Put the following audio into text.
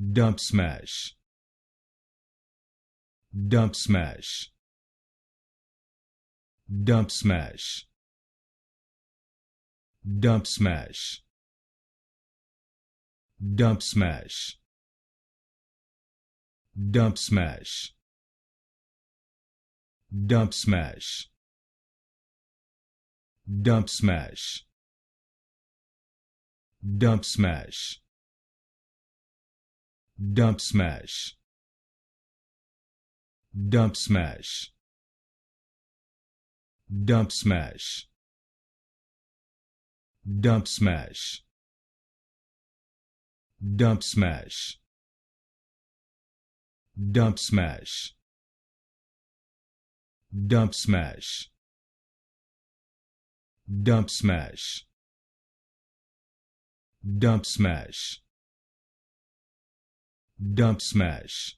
Dubsmash, Dubsmash, Dubsmash, Dubsmash, Dubsmash, Dubsmash, Dubsmash, Dubsmash, Dubsmash, Dubsmash, Dubsmash, Dubsmash, Dubsmash, Dubsmash, Dubsmash, Dubsmash, Dubsmash, Dubsmash, Dubsmash,